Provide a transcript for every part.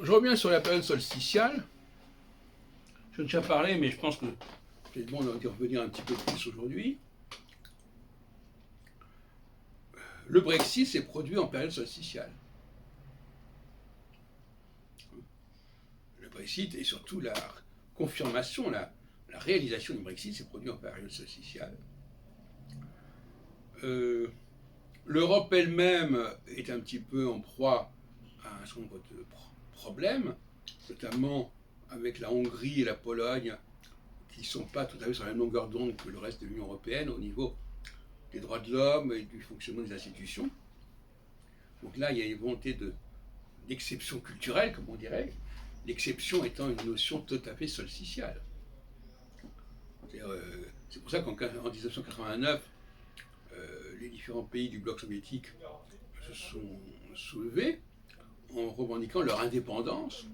Je reviens sur la période solsticiale. Je ne sais pas parler, mais je pense que c'est bon d'y revenir un petit peu plus aujourd'hui. Le Brexit s'est produit en période solsticiale. Le Brexit et surtout la confirmation, la réalisation du Brexit s'est produit en période solsticiale. L'Europe elle-même est un petit peu en proie à un certain nombre de problèmes, notamment avec la Hongrie et la Pologne, qui ne sont pas tout à fait sur la même longueur d'onde que le reste de l'Union européenne au niveau des droits de l'homme et du fonctionnement des institutions. Donc là, il y a une volonté d'exception culturelle, comme on dirait, l'exception étant une notion tout à fait solsticiale. C'est pour ça qu'en 1989, les différents pays du bloc soviétique se sont soulevés en revendiquant leur indépendance,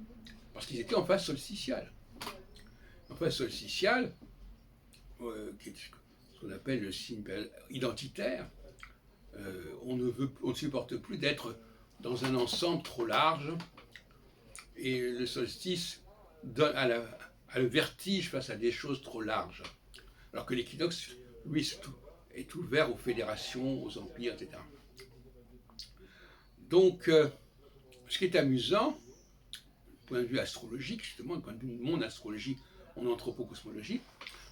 parce qu'ils étaient en phase solsticiale. En phase solsticiale, qui est ce qu'on appelle le signe identitaire, on ne supporte plus d'être dans un ensemble trop large, et le solstice a le vertige face à des choses trop larges, alors que l'équinoxe, lui, est ouvert aux fédérations, aux empires, etc. Donc, ce qui est amusant, du point de vue astrologique, justement, du point de vue de mon astrologie, mon anthropocosmologie,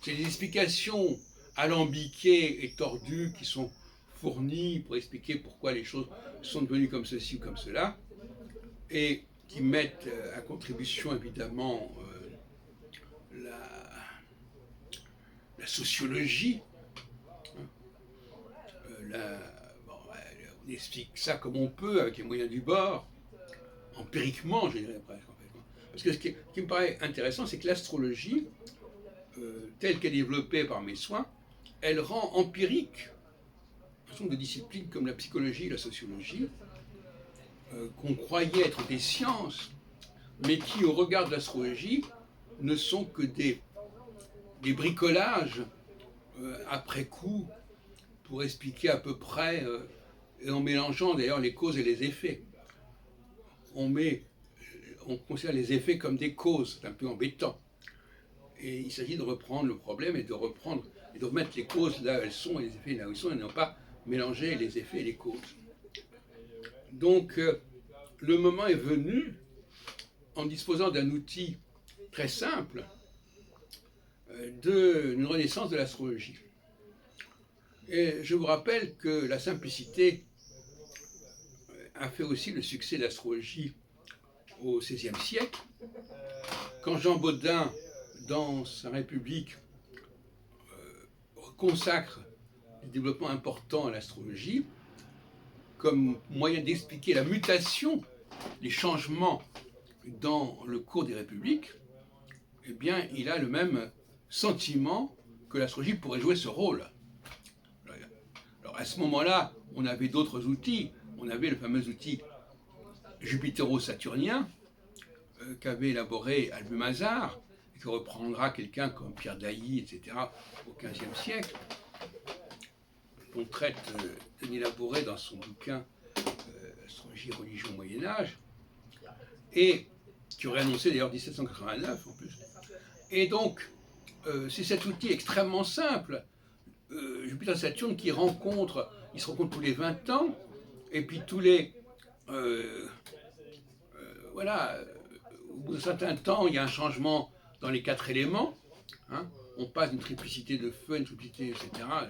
c'est des explications alambiquées et tordues qui sont fournies pour expliquer pourquoi les choses sont devenues comme ceci ou comme cela, et qui mettent à contribution évidemment la sociologie. On explique ça comme on peut, avec les moyens du bord, empiriquement, je dirais presque. En fait. Parce que ce qui me paraît intéressant, c'est que l'astrologie, telle qu'elle est développée par mes soins, elle rend empirique un certain nombre de disciplines comme la psychologie et la sociologie, qu'on croyait être des sciences, mais qui, au regard de l'astrologie, ne sont que des bricolages après coup pour expliquer à peu près, et en mélangeant d'ailleurs les causes et les effets. On considère les effets comme des causes, c'est un peu embêtant. Et il s'agit de reprendre le problème et de remettre les causes là où elles sont et les effets là où ils sont, et non pas mélanger les effets et les causes. Donc, le moment est venu, en disposant d'un outil très simple, d'une renaissance de l'astrologie. Et je vous rappelle que la simplicité a fait aussi le succès de l'astrologie au XVIe siècle. Quand Jean Bodin, dans sa République, consacre des développements importants à l'astrologie comme moyen d'expliquer la mutation, les changements dans le cours des républiques, eh bien, il a le même sentiment que l'astrologie pourrait jouer ce rôle. Alors, à ce moment-là, on avait d'autres outils. On avait le fameux outil jupitero-saturnien qu'avait élaboré Albumazar, et que reprendra quelqu'un comme Pierre Dailly, etc., au XVe siècle, dont traite Denis Labouré dans son bouquin Astrologie, religion, Moyen-Âge, et qui aurait annoncé d'ailleurs 1789 en plus. Et donc, c'est cet outil extrêmement simple, Jupiter-Saturne, qui se rencontre tous les 20 ans, et puis tous les... voilà, au bout d'un certain temps, il y a un changement dans les 4 éléments. Hein, on passe d'une triplicité de feu à une triplicité, etc. Hein,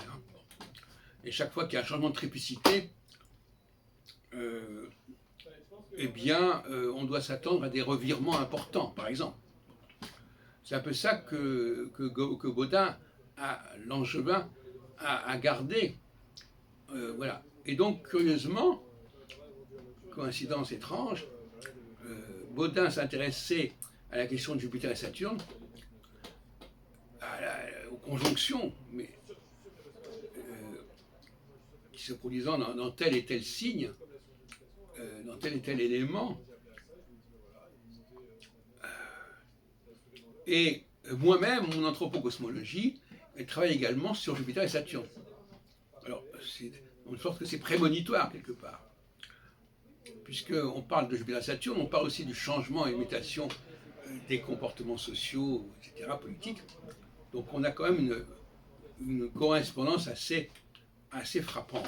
et chaque fois qu'il y a un changement de triplicité, eh bien, on doit s'attendre à des revirements importants, par exemple. C'est un peu ça que Bodin, Langevin, a gardé. Voilà. Et donc, curieusement, coïncidence étrange, Bodin s'intéressait à la question de Jupiter et Saturne, aux conjonctions, mais qui se produisant dans tel et tel signe, dans tel et tel élément. Et moi-même, mon anthropocosmologie, elle travaille également sur Jupiter et Saturne. Alors, c'est en sorte que c'est prémonitoire quelque part. puisqu'on parle de Jupiter Saturne, on parle aussi du changement et mutation des comportements sociaux, etc., politiques. Donc on a quand même une correspondance assez frappante.